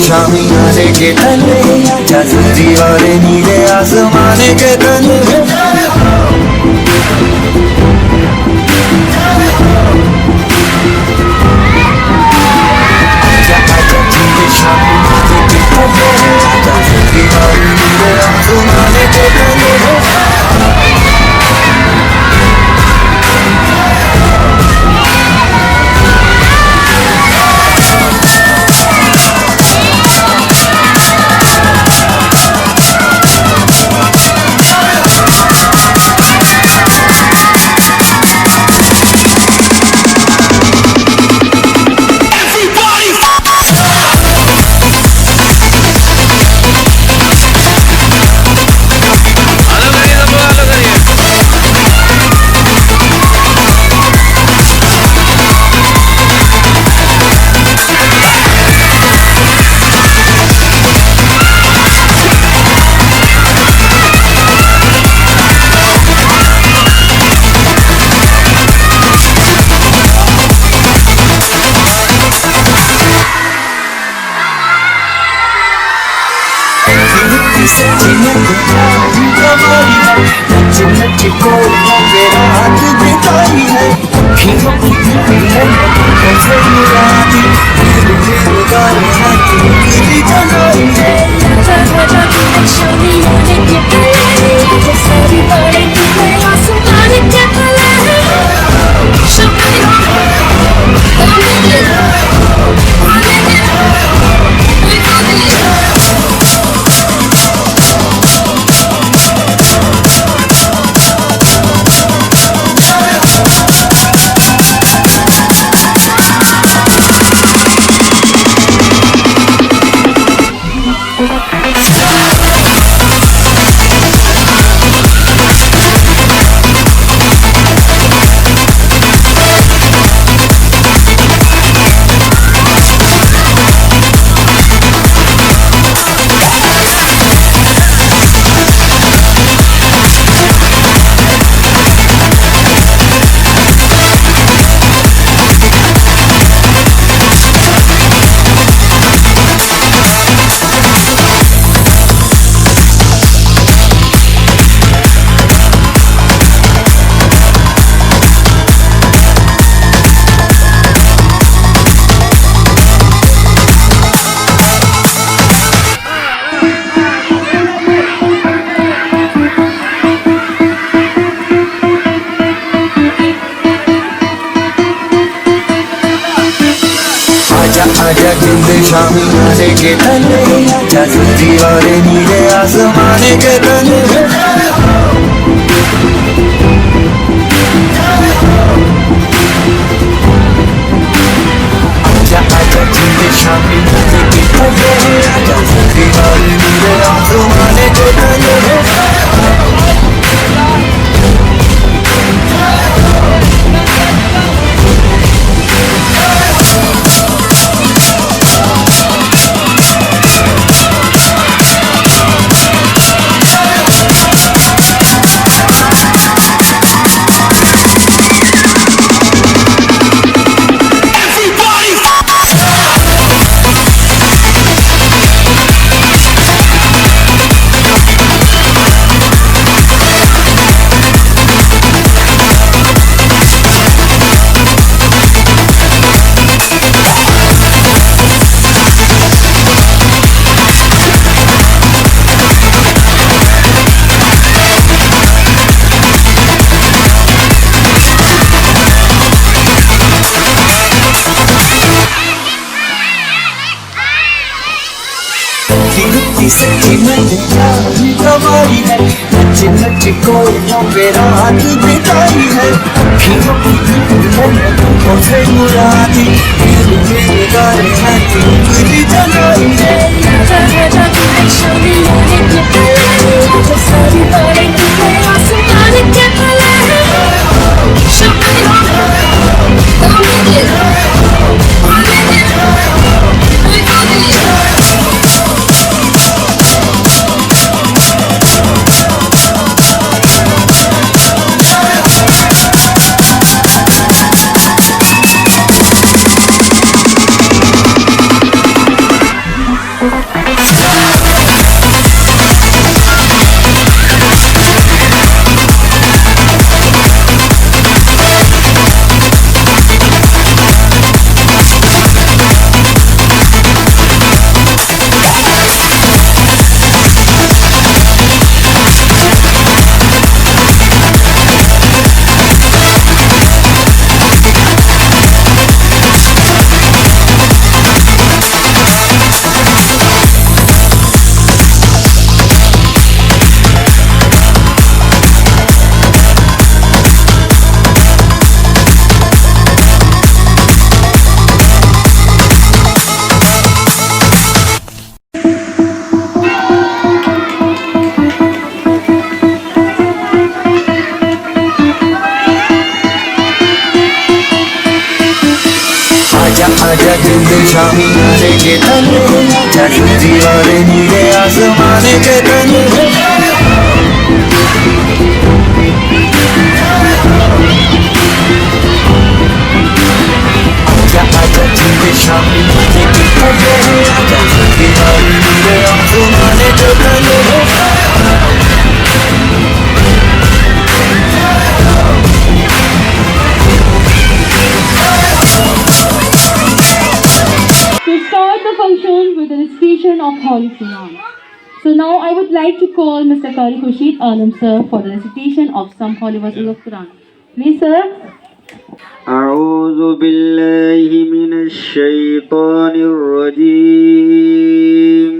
शामी आने के तले जल्दी वाले नीले आसमाने के तले आजा जिंद शामी आने के तले जल्दी वाले नीले आसमाने के तले आजा आजा जिंद शामी आने के तले जल्दी वाले नीले आसमाने के तले कमाई है नच नच कोयलों पे रात बिताई है से मुरादी दिल मेरे गाने हैं तुमरी जनाई है सारी बातें आसमान के तले शामियाने के तले, जैसे दीवारें नीले आसमाने के तले। आजा आजा चंदे शामियाने के तले, जैसे दीवारें नीले आसमाने के तले। Function with the recitation of Holy Quran. So now I would like to call Mr. Qari Khurshid Alam sir for the recitation of some holy verses of Quran. Please sir. أعوذ بالله من الشيطان الرجيم.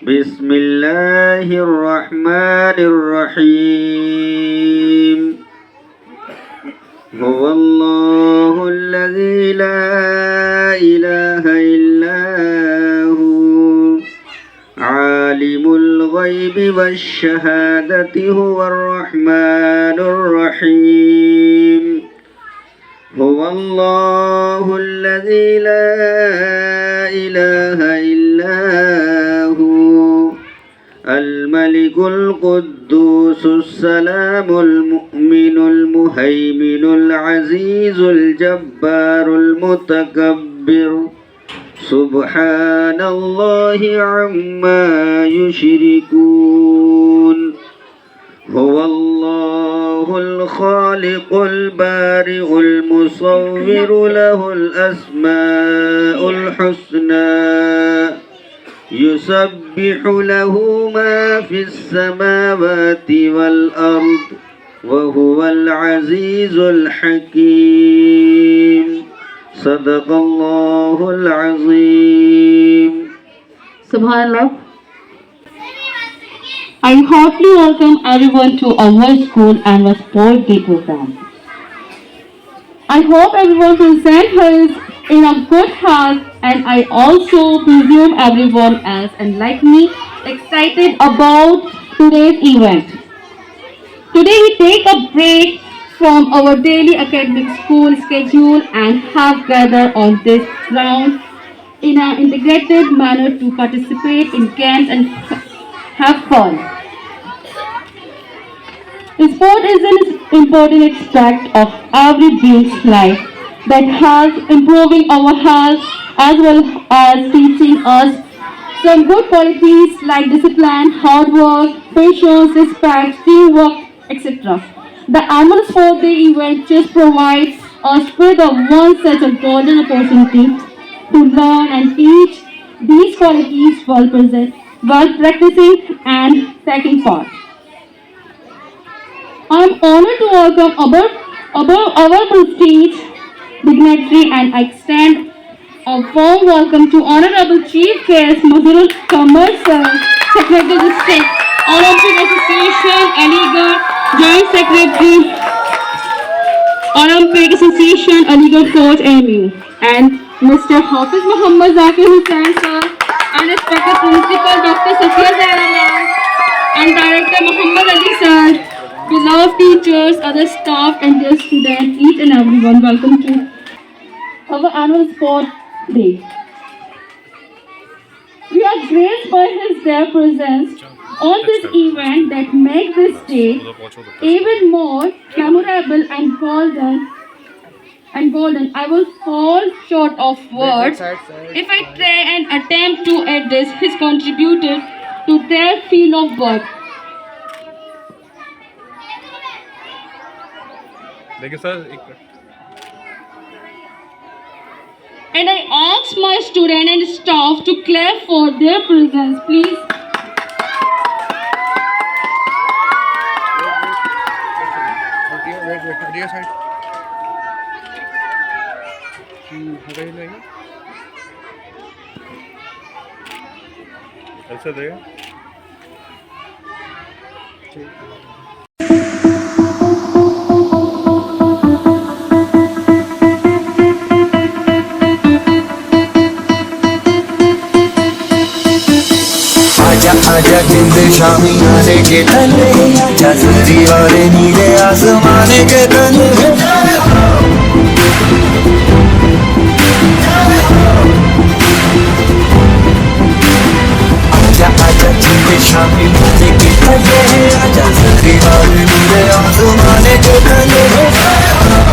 بسم الله الرحمن الرحيم. هو الله الذي لا إله إلا هو عالم الغيب والشهادة هو الرحمن الرحيم. هو الله الذي لا إله إلا هو الملك القدوس السلام المؤمن المهيمن العزيز الجبار المتكبر سبحان الله عما يشركون. هو الله الخالق البارئ المصور له الأسماء الحسنى يسبح له ما في السماوات والأرض وهو العزيز الحكيم. صدق الله العظيم. Subhanallah. I heartily welcome everyone to our school annual sport day program. I hope everyone present is in a good health, and I also presume everyone else and like me excited about today's event. Today we take a break from our daily academic school schedule and have gathered on this ground in an integrated manner to participate in camps and have fun. Sport is an important aspect of every being's life that helps improving our health as well as teaching us some good qualities like discipline, hard work, patience, respect, teamwork, etc. The annual sport day event just provides us with such a golden opportunity to learn and teach these qualities while practicing and taking part. I am honored to welcome our prestige dignitary and I extend a warm welcome to Honorable Chief Guest Mazharul Kamal Sir, Secretary of the State Olympic Association, Aligarh, Joint Secretary, Olympic Association, Aligarh Coach, AMU, and Mr. Hafiz Muhammad Zakir Hussain Sir, and Respected Principal Dr. Safiya Zaira Ma'am, and Director Muhammad Ali Sir, beloved teachers, other staff, and dear students, each and everyone, welcome to our annual sport day. We are graced by his their presence on this event that makes this day even more memorable and golden. I will fall short of words if I try and attempt to address his contributed to their field of work. देखिए sir एक And I ask my student and staff to clap for their presence, please. Wait हटिए side हटाइए जाएगा अच्छा देगा आजा आजा जिंदे शामियाने के तले, जैसे दीवारें नीले आसमाने के तले। जिंदे शामी मजे के तले आजा दीवार नीले आसमाने के तले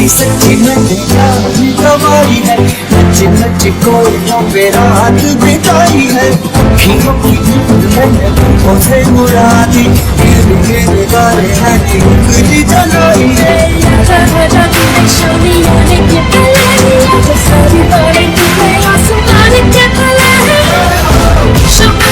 सी सच्ची मैंने यारी कमाई है नच नच कोयलों पे रात बिताई है अखियों की नींद मैंने आंखों से उड़ा दी गिर गिर गारे हैं उंगली जलाई है आजा आजा तूने शामी आने के पहले आजा सारी बातें तूने आसमान के तले शामी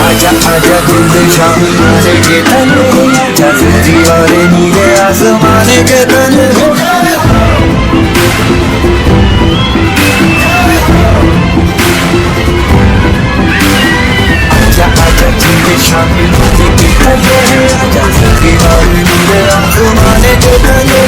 आजा जिंदे शामी मजे के तले आजा दीवार नीले आसमाने के तले आजा आजा जिंदे शामी मजे के तले आजा दीवार नीले आसमाने के तले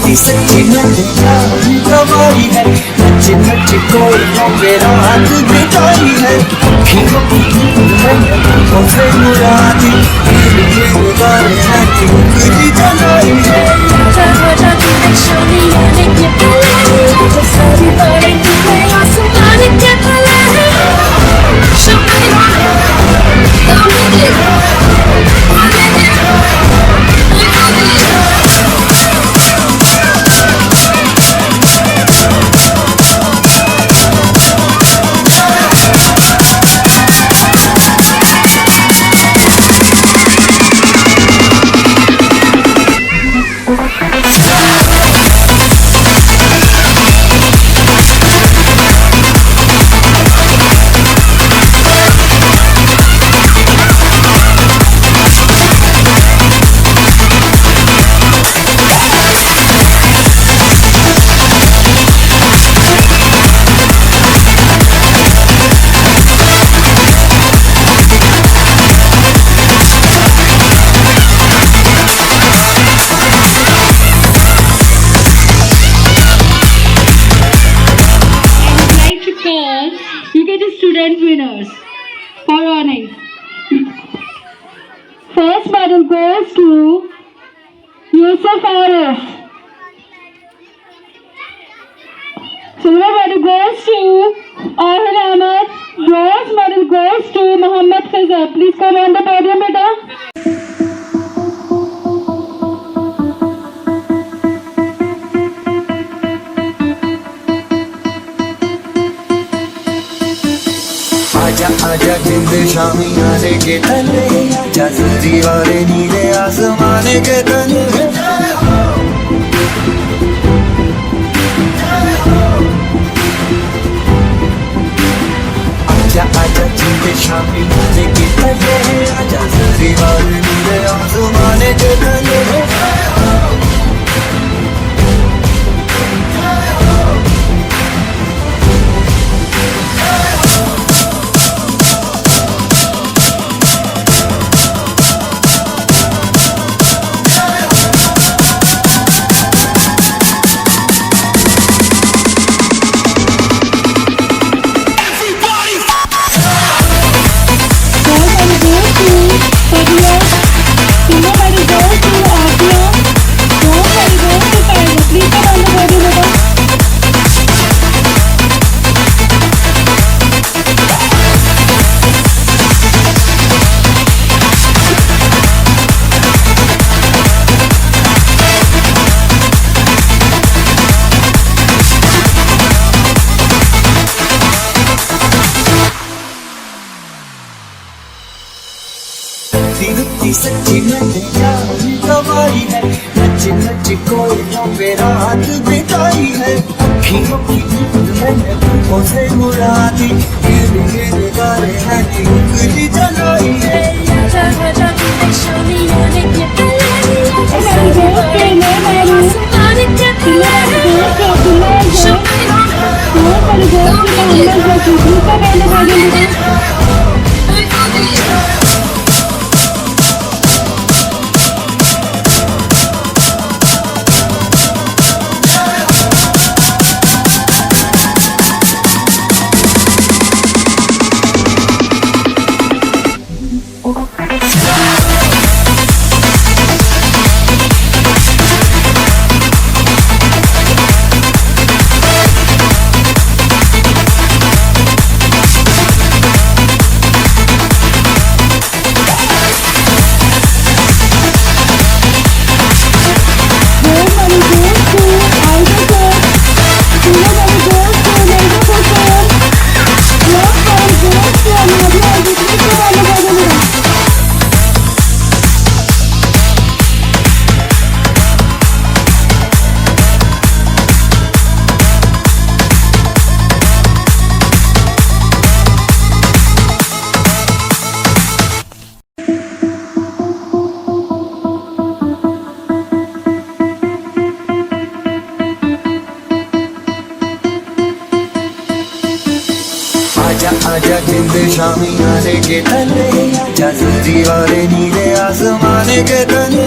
सी सच्ची मैंने यारी कमाई है नच नच कोयलों पे रात बिताई है अखियों की नींद मैंने आंखों से उड़ा दी गिर गिर गारे हैं उंगली जलाई है आजा आजा तूने शामी आने के पहले आजा सारी बातें तूने आसमान के तले Shami goes to Yusuf Arif. Silver medal goes to Ahil Ahmed. Bronze medal goes to Mohammad Khizar. Please come on the podium, beta. आजा आजा जिंद शामी आने के तले आजा जरी वाले नीले आसमाने के तले आजा आजा जिंद शामी आने के तले आजा जरी वाले नीले आसमाने के तले रुकती सच्ची नैया कमाई है नच नच कोई पे रात बिताई है अखियों की नींद मैंने आंखों से मुड़ा दी गिर गिर गारे हैं उंगली जलाई है आजा आजा तूने शामी आने के पहले आजा सारी बातें आसमान के तले आजा आजा जिंद शामी आने के तले आजा जरी वाले नीले आसमाने के तले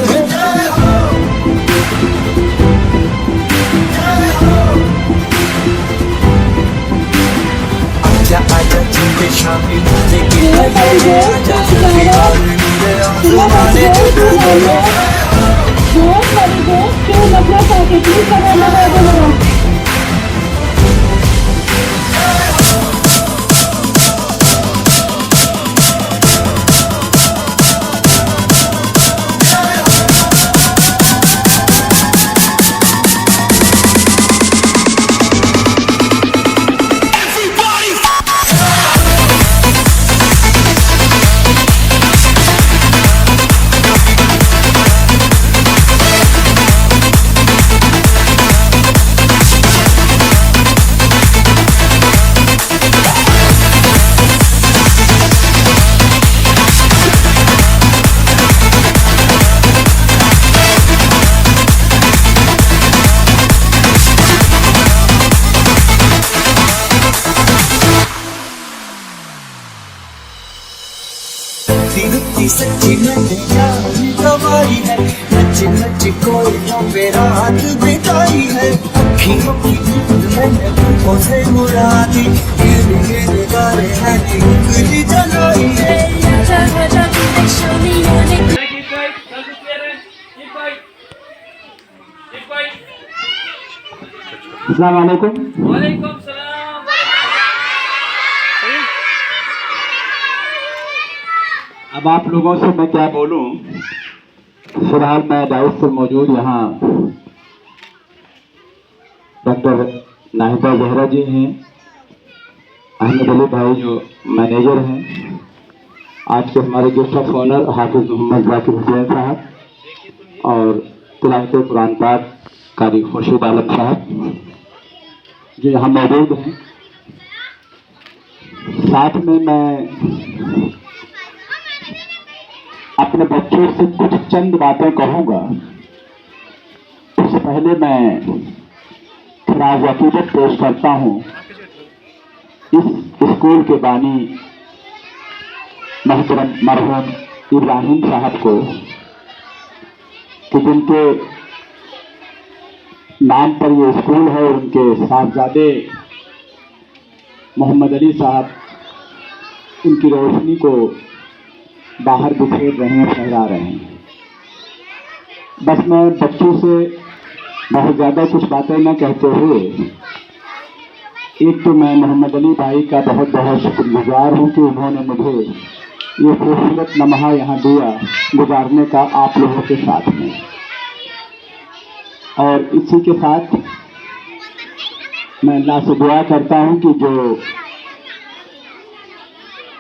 आजा आजा जिंद शामी आने के तले आजा जरी वाले नीले आसमाने के तले रुकती सच्ची नैया कमाई है नच नच कोई पे रात बिताई है अखियों की नींद मैंने आंखों से मुड़ा दी गिर गिर गारे हैं उंगली जलाई है आजा आजा तूने शामी आने के अस्सलाम वालेकुम। अब आप लोगों से मैं क्या बोलूं। फिलहाल मैं दाऊद से मौजूद यहाँ डॉक्टर नाहिदा जहरा जी हैं, अहमद अली भाई जो मैनेजर हैं, आज के हमारे गेस्ट ऑफ ऑनर हाफिज मोहम्मद जाकिर हुसैन साहब और तिलावत कुरान पाक कारी खुर्शीद आलम साहब जो यहाँ मौजूद हैं। साथ में मैं अपने बच्चों से कुछ चंद बातें कहूँगा। उससे पहले मैं थोड़ा वकीलत पेश करता हूँ इस स्कूल के बानी मोहतरम मरहूम इब्राहिम साहब को कि जिनके नाम पर ये स्कूल है, उनके साहबजादे मोहम्मद अली साहब उनकी रोशनी को बाहर बिखेर रहे हैं, फहरा रहे हैं। बस मैं बच्चों से बहुत ज़्यादा कुछ बातें न कहते हुए, एक तो मैं मोहम्मद अली भाई का बहुत बहुत शुक्रगुजार हूँ कि उन्होंने मुझे ये खूबसूरत लम्हा यहाँ दिया गुजारने का आप लोगों के साथ में। और इसी के साथ मैं अल्लाह से दुआ करता हूँ कि जो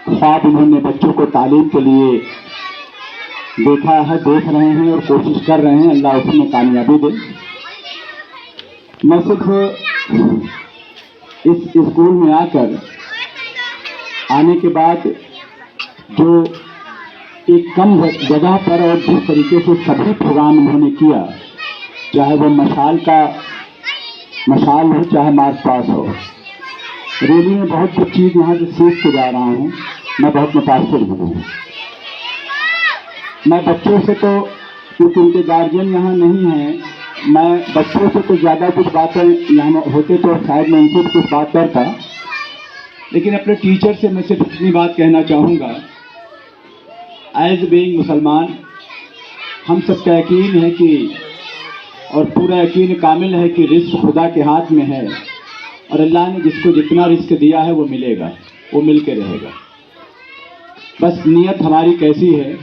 ख्वाब उन्होंने बच्चों को तालीम के लिए देखा है, देख रहे हैं और कोशिश कर रहे हैं, अल्लाह उसमें कामयाबी दे। मैं सिर्फ इस स्कूल में आने के बाद जो एक कम जगह पर और जिस तरीके से सभी प्रोग्राम उन्होंने किया, चाहे वो मशाल हो चाहे मार्च पास हो, रैली में बहुत कुछ चीज़ यहाँ से सीख के जा रहा हूँ। मैं बहुत मुतासिर हूँ। मैं बच्चों से तो, क्योंकि उनके गार्जियन यहाँ नहीं हैं, मैं बच्चों से तो ज़्यादा कुछ बातें यहाँ होते तो शायद मैं उनसे कुछ बात करता, लेकिन अपने टीचर से मैं सिर्फ इतनी बात कहना चाहूँगा। एज बीइंग मुसलमान हम सब का यकीन है कि, और पूरा यकीन कामिल है कि रिस्क खुदा के हाथ में है और अल्लाह ने जिसको जितना रिस्क दिया है वो मिलेगा, वो मिल के रहेगा। बस नीयत हमारी कैसी है,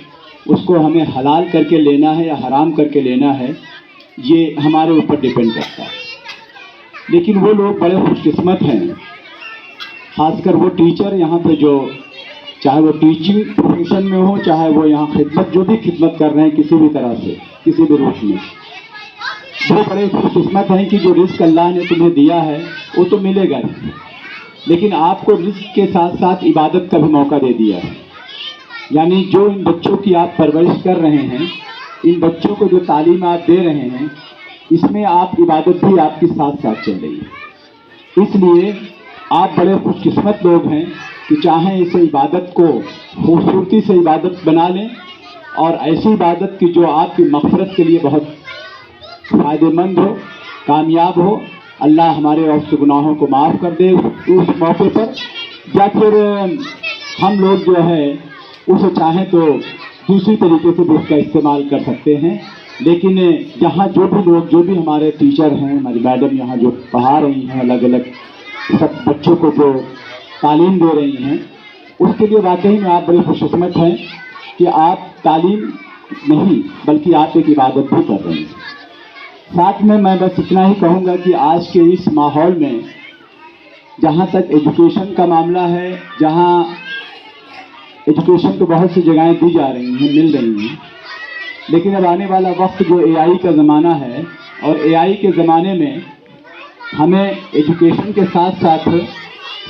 उसको हमें हलाल करके लेना है या हराम करके लेना है, ये हमारे ऊपर डिपेंड करता है। लेकिन वो लोग बड़े खुशकिस्मत हैं, खासकर वो टीचर यहाँ पे जो, चाहे वो टीचिंग प्रोफेशन में हो, चाहे वो यहाँ खिदमत, जो भी खिदमत कर रहे हैं किसी भी तरह से, किसी भी रूप में, वो बड़े खुशकिस्मत हैं कि जो रिस्क अल्लाह ने तुम्हें दिया है वो तो मिलेगा ही, लेकिन आपको रिस्क के साथ साथ इबादत का भी मौका दे दिया है। यानी जो इन बच्चों की आप परवरिश कर रहे हैं, इन बच्चों को जो तालीम आप दे रहे हैं, इसमें आप इबादत भी आपके साथ साथ चल रही है। इसलिए आप बड़े खुशकिस्मत लोग हैं कि चाहें इस इबादत को खूबसूरती से इबादत बना लें और ऐसी इबादत की जो आपकी मग़फ़िरत के लिए बहुत फ़ायदेमंद हो, कामयाब हो। अल्लाह हमारे और से गुनाहों को माफ़ कर दे उस मौके पर, या फिर हम लोग जो है उसे चाहें तो दूसरी तरीके से भी उसका इस्तेमाल कर सकते हैं। लेकिन यहाँ जो भी लोग, जो भी हमारे टीचर हैं, हमारी मैडम यहाँ जो पढ़ा रही हैं, अलग अलग सब बच्चों को जो तालीम दे रही हैं, उसके लिए वाकई में आप बड़े खुशकिस्मत हैं कि आप तालीम नहीं बल्कि आप एक इबादत भी कर रहे हैं। साथ में मैं बस इतना ही कहूँगा कि आज के इस माहौल में जहाँ तक एजुकेशन का मामला है, जहाँ एजुकेशन को बहुत सी जगहें दी जा रही हैं, मिल रही हैं, लेकिन अब आने वाला वक्त जो एआई का ज़माना है, और एआई के ज़माने में हमें एजुकेशन के साथ साथ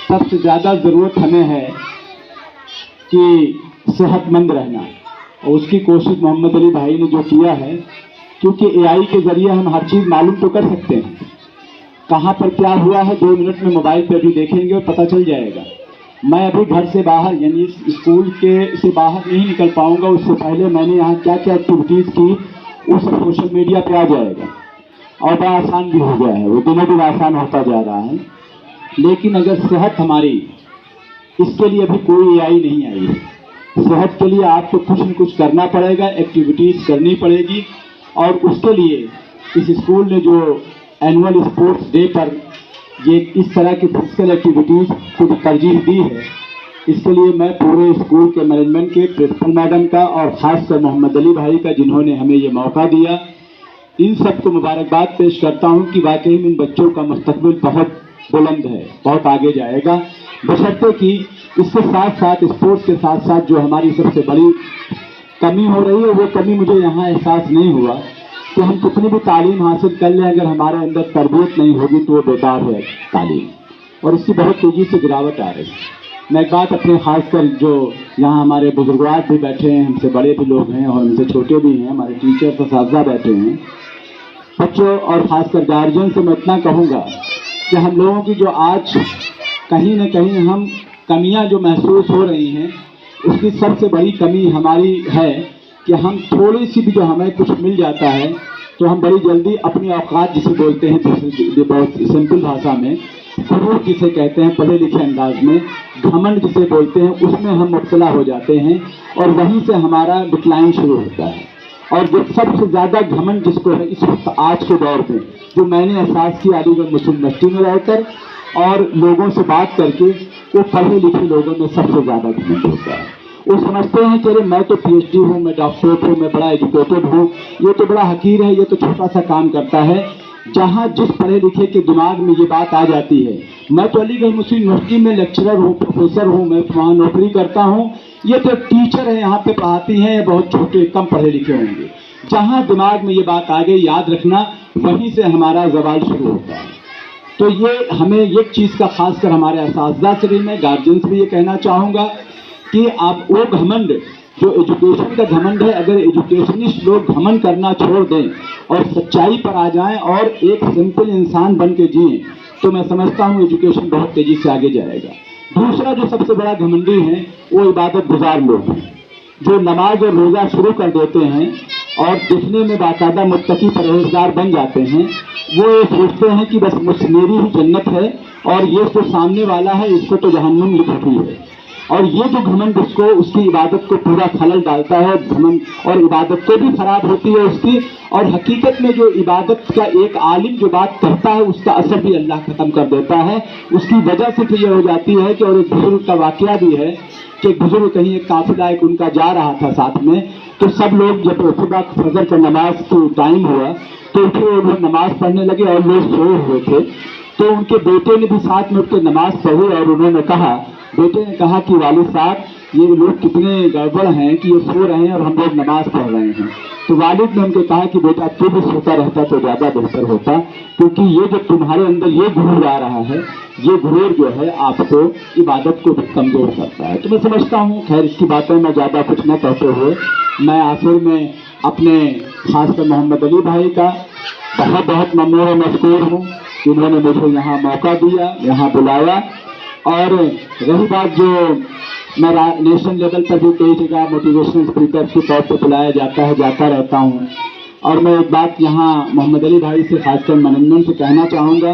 सबसे ज़्यादा ज़रूरत हमें है कि सेहतमंद रहना, और उसकी कोशिश मोहम्मद अली भाई ने जो किया है, क्योंकि एआई के ज़रिए हम हर चीज़ मालूम तो कर सकते हैं। कहाँ पर क्या हुआ है 2 मिनट में मोबाइल पर भी देखेंगे और पता चल जाएगा। मैं अभी घर से बाहर, यानी इस स्कूल के से बाहर नहीं निकल पाऊँगा, उससे पहले मैंने यहाँ क्या क्या एक्टिविटीज़ की वो सब सोशल मीडिया पे आ जाएगा, और बड़ा आसान भी हो गया है, वो दिनों दिन आसान होता जा रहा है। लेकिन अगर सेहत हमारी, इसके लिए अभी कोई एआई नहीं आई है। सेहत के लिए आपको कुछ न कुछ करना पड़ेगा, एक्टिविटीज़ करनी पड़ेगी, और उसके लिए इस स्कूल ने जो एनुअल स्पोर्ट्स डे पर ये इस तरह की फिजिकल एक्टिविटीज़ को तरजीह दी है, इसके लिए मैं पूरे स्कूल के मैनेजमेंट के, प्रिंसिपल मैडम का और ख़ासकर मोहम्मद अली भाई का, जिन्होंने हमें ये मौका दिया, इन सबको मुबारकबाद पेश करता हूँ कि वाकई में इन बच्चों का मुस्तकबिल बहुत बुलंद है, बहुत आगे जाएगा। बशर्ते कि इसके साथ साथ, स्पोर्ट्स के साथ साथ जो हमारी सबसे बड़ी कमी हो रही है, वो कमी मुझे यहाँ एहसास नहीं हुआ कि हम कितनी भी तालीम हासिल कर लें, अगर हमारे अंदर तरबियत नहीं होगी तो वो बेकार है तालीम, और इसकी बहुत तेज़ी से गिरावट आ रही है। मैं एक बात अपने खासकर जो यहाँ हमारे बुजुर्गवार भी बैठे हैं, हमसे बड़े भी लोग हैं और हमसे छोटे भी हैं, हमारे टीचर असातिज़ा बैठे हैं, बच्चों और ख़ासकर गार्जियन से मैं इतना कहूँगा कि हम लोगों की जो आज कहीं न कहीं हम कमियां जो महसूस हो रही हैं, उसकी सबसे बड़ी कमी हमारी है कि हम थोड़ी सी भी जो हमें कुछ मिल जाता है तो हम बड़ी जल्दी अपनी औकात जिसे बोलते हैं, बहुत सिंपल भाषा में गुरूर जिसे कहते हैं, पढ़े लिखे अंदाज में घमंड जिसे बोलते हैं, उसमें हम मुब्तला हो जाते हैं और वहीं से हमारा डिक्लाइन शुरू होता है। और जो सबसे ज़्यादा घमंड जिसको है इस वक्त आज के दौर में, जो मैंने एहसास किया अलीगढ़ मुस्लिम यूनिवर्सिटी में रहकर और लोगों से बात करके, वो पढ़े लिखे लोगों में सबसे ज़्यादा घमंड होता है। वो समझते हैं कि अरे मैं तो PhD हूँ, मैं डॉक्टरेट हूँ, मैं बड़ा एजुकेटेड हूँ, ये तो बड़ा हकीर है, ये तो छोटा सा काम करता है। जहाँ जिस पढ़े लिखे के दिमाग में ये बात आ जाती है, मैं तो अलीगढ़ मुस्लिम यूनिवर्सिटी में लेक्चरर हूँ, प्रोफेसर हूँ, मैं वहाँ नौकरी करता हूँ, ये तो टीचर है, यहाँ पे पढ़ाती हैं, बहुत छोटे कम पढ़े लिखे होंगे। जहाँ दिमाग में ये बात आ गई, याद रखना वहीं से हमारा जवाल शुरू होता है। तो ये हमें एक चीज़ का खासकर हमारे असातिज़ा से भी, मैं गार्जियन से भी ये कहना चाहूँगा कि आप वो घमंड जो एजुकेशन का घमंड है, अगर एजुकेशनिस्ट लोग घमंड करना छोड़ दें और सच्चाई पर आ जाएं और एक सिंपल इंसान बन के जिएँ, तो मैं समझता हूँ एजुकेशन बहुत तेज़ी से आगे जाएगा। दूसरा जो सबसे बड़ा घमंडी है वो इबादत गुजार लोग हैं, जो नमाज और रोज़ा शुरू कर देते हैं और दिखने में बाकायदा मुत्तकी परहेजगार बन जाते हैं। वो ये सोचते हैं कि बस मेरी ही जन्नत है और ये जो सामने वाला है इसको तो जहन्नुम लिखी हुई है। और ये जो घमंड उसको, उसकी इबादत को पूरा खलल डालता है घमंड, और इबादत को भी खराब होती है उसकी। और हकीकत में जो इबादत का एक आलिम जो बात कहता है उसका असर भी अल्लाह ख़त्म कर देता है। उसकी वजह से फिर ये हो जाती है कि, और एक बुजुर्ग का वाक़या भी है कि एक बुजुर्ग कहीं एक काफिला एक उनका जा रहा था साथ में, तो सब लोग जब सुबह फजर का नमाज को टाइम हुआ तो फिर वो नमाज पढ़ने लगे और लोग सोए हुए थे। तो उनके बेटे ने भी साथ में उठकर नमाज पढ़ी और उन्होंने कहा, बेटे ने कहा कि वालिद साहब ये लोग कितने गड़बड़ हैं कि ये सो रहे हैं और हम लोग नमाज पढ़ रहे हैं। तो वालिद ने उनको कहा कि बेटा तू भी सोता रहता तो ज़्यादा बेहतर होता, क्योंकि ये जो तुम्हारे अंदर ये गुरूर आ रहा है, ये गुरूर जो है आपको इबादत को भी कमज़ोर करता है। तो मैं समझता हूँ, खैर इसकी बातें मैं ज़्यादा कुछ न कहते हुए मैं आखिर में अपने खासकर मोहम्मद अली भाई का बहुत बहुत ममनून और मशकूर हूँ, इन्होंने मुझे यहाँ मौका दिया, यहाँ बुलाया। और रही बात जो मैं नेशनल लेवल पर भी कई जगह मोटिवेशनल स्पीकर के तौर पर बुलाया जाता है, जाता रहता हूँ। और मैं एक बात यहाँ मोहम्मद अली भाई से खासकर मैनेजमेंट से कहना चाहूँगा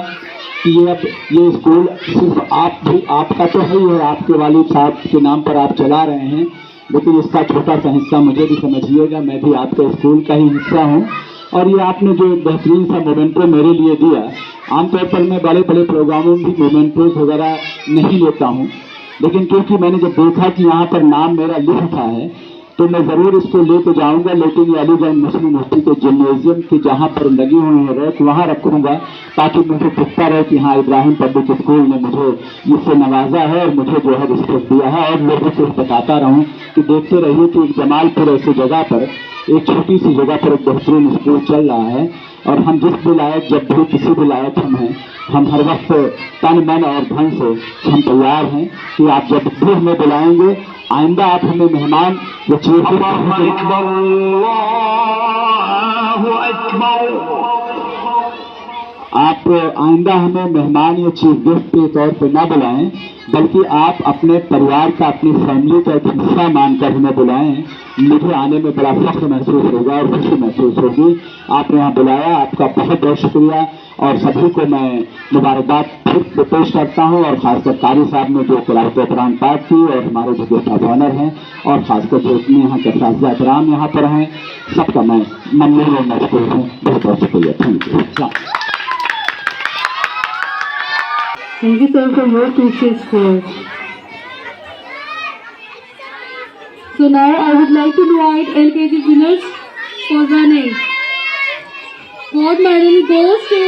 कि ये स्कूल सिर्फ आपका तो है ही है, आपके वालिद साहब के नाम पर आप चला रहे हैं, लेकिन इसका छोटा सा हिस्सा मुझे भी समझिएगा, मैं भी आपके स्कूल का ही हिस्सा हूँ। और ये आपने जो बेहतरीन सा मोमेंटो मेरे लिए दिया, आमतौर पर मैं बड़े बड़े प्रोग्रामों में भी मोमेंटोज वगैरह नहीं लेता हूँ, लेकिन क्योंकि मैंने जब देखा कि यहाँ पर नाम मेरा लिख उठा है तो मैं ज़रूर इसको लेके जाऊँगा। लेकिन ये अलीगढ़ मुस्लिम यूनिवर्सिटी के जिम्नेजियम की जहाँ पर लगी हुई है रैक, वहाँ रखूँगा, ताकि मुझे दिखता रहे कि हाँ इब्राहिम पब्लिक स्कूल ने मुझे इससे नवाजा है और मुझे जो है रिस्पेक्ट दिया है। और लोगों को बताता रहूँ कि देखते रहिए कि जमालपुर ऐसी जगह पर, एक छोटी सी जगह पर एक बेहतरीन स्कूल चल रहा है। और हम जिस भी लायक, जब भी किसी भी लायक हम हैं, हम हर वक्त तन मन और धन से हम तैयार हैं कि आप जब भी हमें बुलाएंगे, आइंदा आप हमें मेहमान या चीफ आप आइंदा हमें मेहमान या चीफ गेस्ट के तौर पर ना बुलाएं, बल्कि आप अपने परिवार का, अपनी फैमिली का एक हिस्सा मानकर हमें बुलाएं। मुझे आने में बड़ा फख्र महसूस होगा और खुशी महसूस होगी। आपने यहाँ बुलाया, आपका बहुत बहुत शुक्रिया। और सभी को मैं मुबारकबाद फिर पेश करता हूँ, और खासकर कारी साहब ने जो क़िराअत कुरान पाठ की, और हमारे जो गेस्ट ऑफ ऑनर हैं, और खासकर जो इतने यहाँ के असातिज़ा इकराम यहाँ पर हैं, सबका मैं ममनून और मशकूर हूँ। बहुत बहुत शुक्रिया। Thank you. Thank you, sir, for your precious words. So now I would like to invite LKG winners for running. Gold medal goes to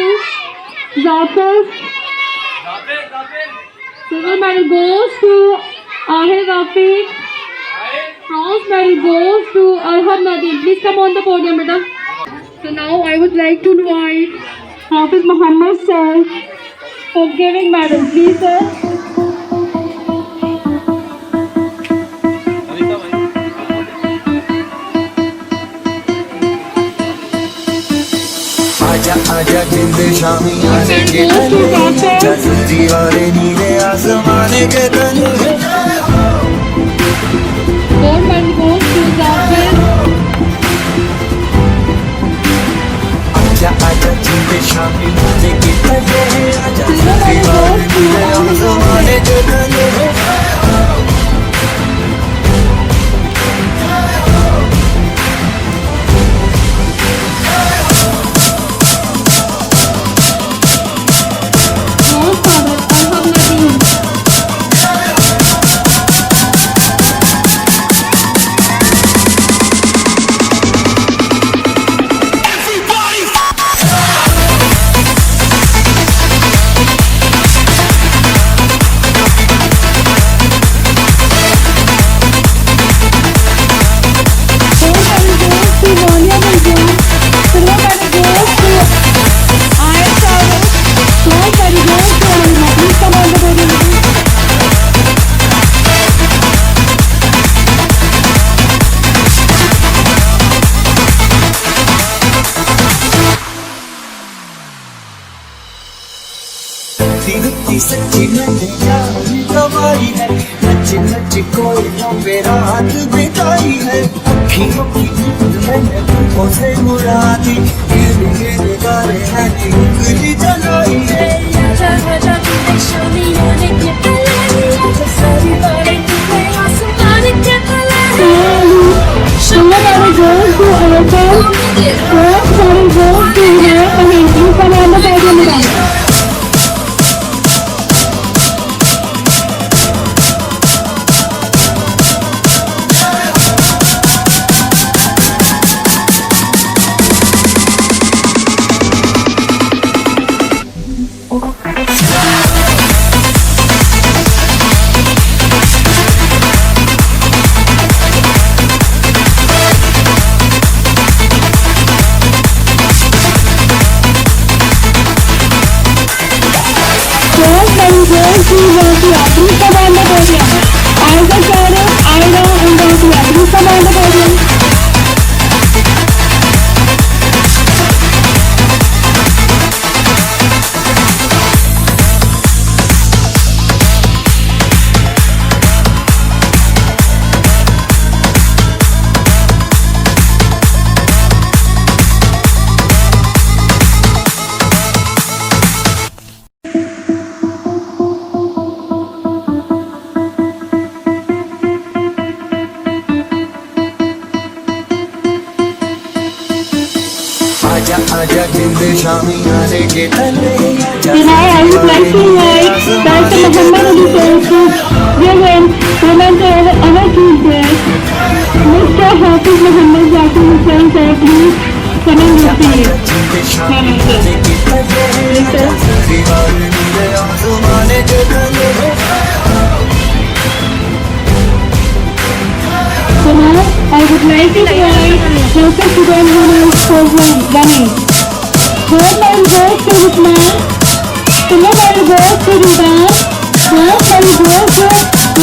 Zafar. Silver medal goes to Ahir Rafiq. Bronze medal goes to Arham Nadeem. Please come on the podium, madam. So now I would like to invite Hafiz Muhammad sir for giving medal. Please, sir. आजा आजा जिंद शामी आने के तले जजरी वाले नीले आसमाने के तले Gold medal goes to Zafar. आजा आजा जिंद शामी आने के तले जजरी वाले नीले आसमाने के तले सीधी सच्ची नैया कमाई है नच नच कोई पे रात बिताई है अखियों की नींद मैंने तुमको से मुड़ा दी गिर गिर गारे हैं उंगली जलाई है आजा आजा तूने शोलियों ने के तले आजा सारी बातें तुम्हें आसमान के तले Silver medal goes to Arham. Bronze medal goes to Ahir. Please come on the podium, madam. Goes to Rafiya. Please come on the podium. Aida Sarah, Aida and Rafiya. Please come on the podium. आजा आजा जिंद शामी आने के तले So now I would like to invite Dr. Muhammad Ali sir to give him Women's Honor Tuesday. Mr. Hafiz Muhammad Zakir Hussain sir, please come and receive. Come and sir. Please, sir. जजरी वाले नीले आसमाने के तले So now I would like to invite Dr. Sudan Winners program running. Gold medal goes to Usman. Silver medal goes to Ridan. Bronze medal goes to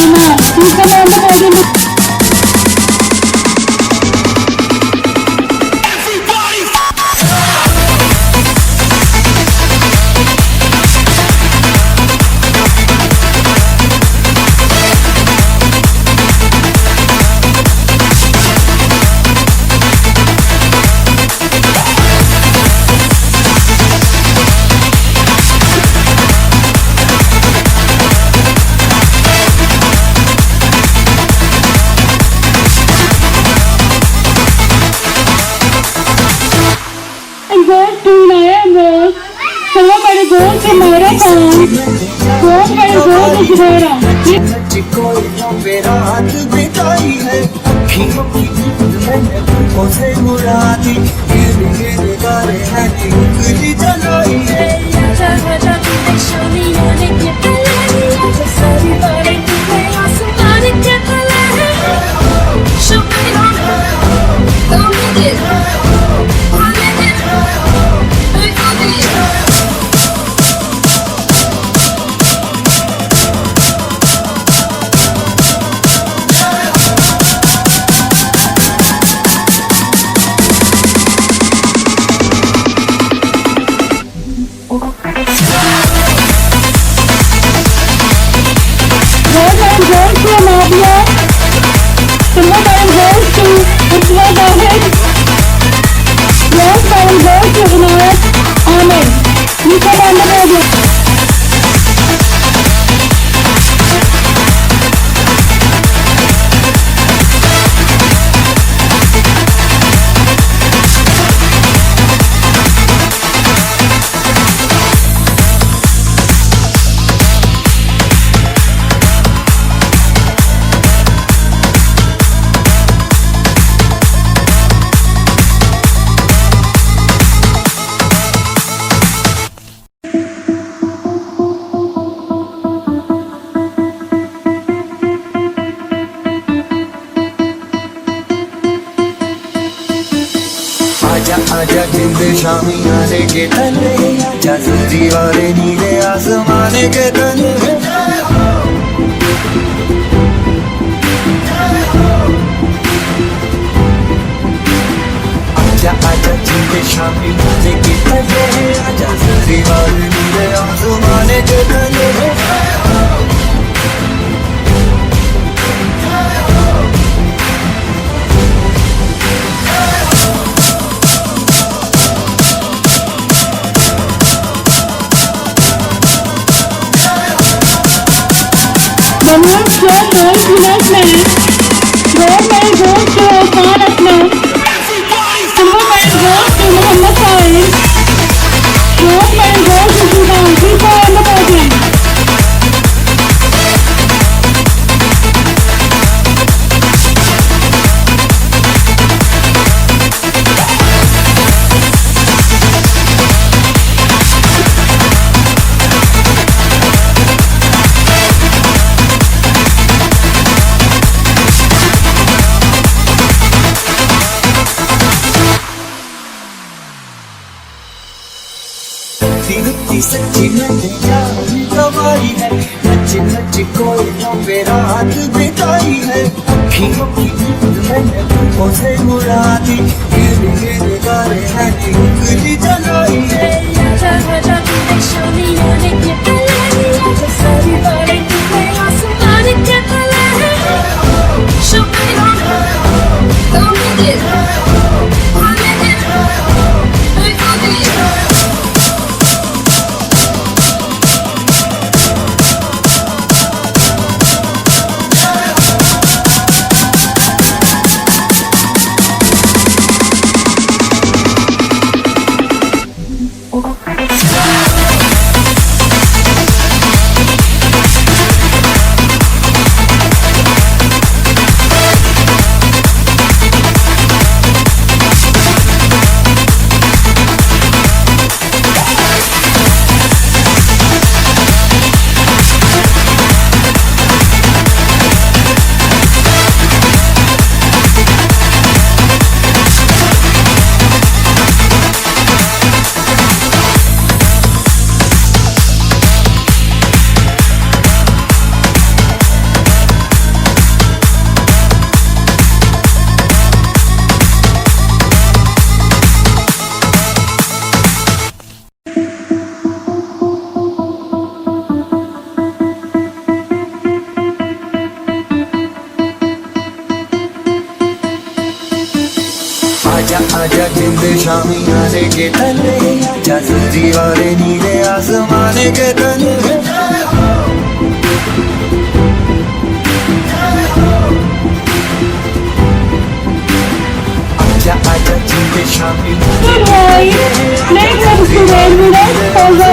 Iman. Please come on the podium. goes to Naya Rose. चलो मेरे दोस्त के मेरे कौन मेरे दोस्त जुबैरा कोयलों पे रात बिताई है अखियों की नींद मैंने आंखों से मुड़ा दी गिर गिर गारे हैं उंगली जलाई है आजा आजा तूने शामियां ने के तले आजा सारी बातें तुम्हें आसमान के तले Show me on don't need it I need it I got it What I'm going to Nadia. What I'm going to Usma Dahid. What I'm going to Inayat Ahmed. You come on the radio. आजा आजा जिंद शामी आने के तले आजा जरी वाले नीले आसमाने के तले आजा आजा जिंद शामी आने के तले आजा जरी वाले नीले आसमाने के तले The moon show goes to that man. Road man goes to Osman Aslam. Simple man goes to Muhammad Saeed. Road man goes to Sudan. People on the podium. दिखती सच्ची मैंने जान गवाई है नच नच कोयलों पे रात बिताई है अखियों की नींद मैंने आंखों से मुड़ा दी गिर गिर गारे हैं उंगली जलाई है आजा आजा तूने शामियां ने के तले आजा सारी बातें तुम्हें आसमान के तले Show me on don't need it I need it I got it आजा आजा जिंद शामी आने के तले आजा जरी वाले नीले आसमाने के तले आजा आजा जिंद Shami Good boy. Next episode, we will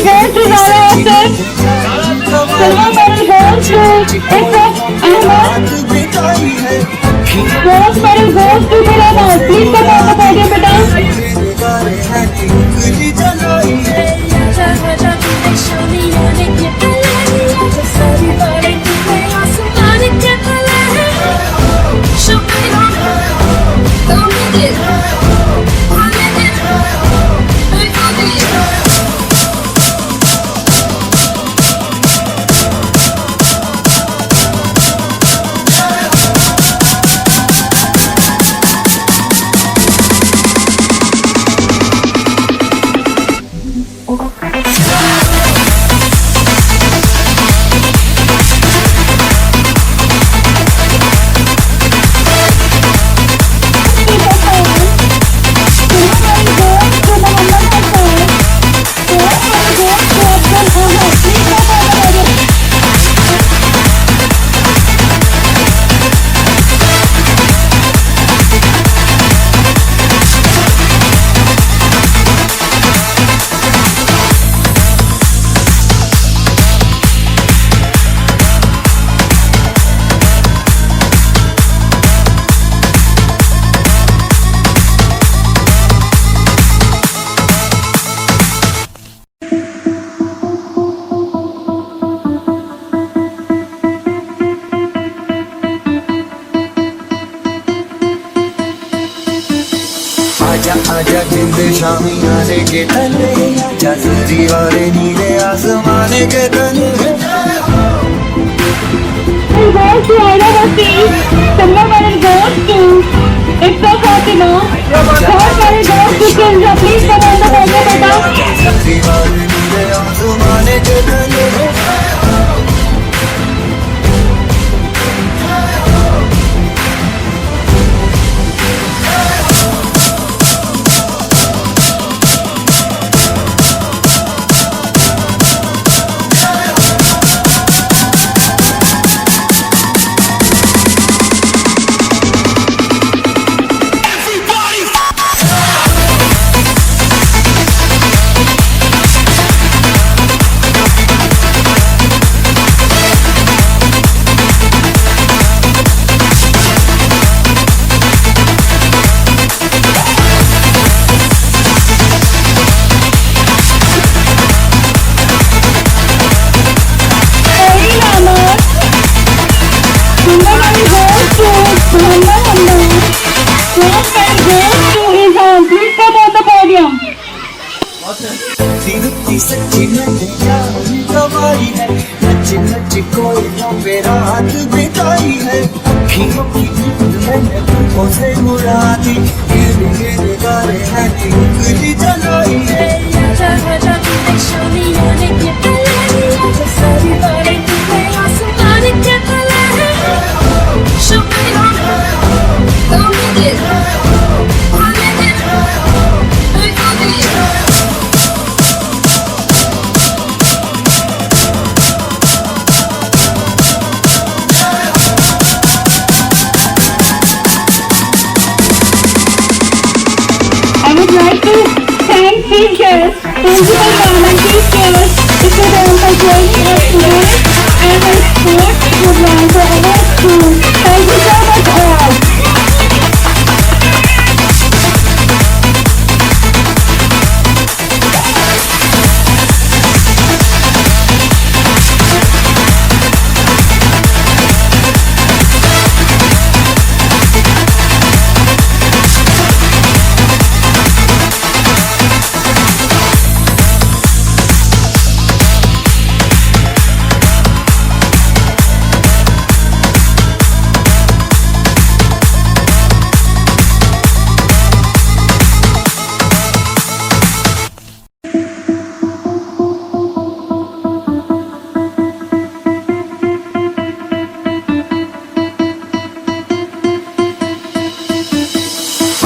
goes to Zara Asif. Silver medal goes to Isaf Ahmed. Bronze medal goes to Miramar. Please come on the podium, beta. आजा आजा तूने शामियां ने के तले आजा सारी बातें तूने आसमान के तले Show me love, don't need it, I need it, I need it. आजा आजा जिंद शामियाने के तले आजा जरी वाले नीले आसमाने के तले It goes to Aida Basti. Silver medal goes to Isaf Fatima. Gold medal goes to Kinza. Please come on the podium, beta. जरी वाले नीले आसमाने के तले दिखती सच्ची नैया कमाई है नच नच कोयलों पे रात बिताई है अखियों की नींद मैंने तुमको से मुड़ा दी गिर गिर गारे हैं उंगली जलाई है आजा आजा तूने शामियां ने के तले आजा सारी बातें तूने आसमान के तले Show me love, don't need it, I need it, I need it. I would like to thank chief guests, principal ma'am and chief guests, Mr. Ram for joining us today and my sports program for our school. Thank you so much all.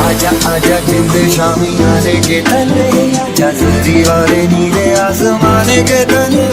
आजा आजा जिंद शामियाने के तले आजा जरी वाले नीले आसमाने के तले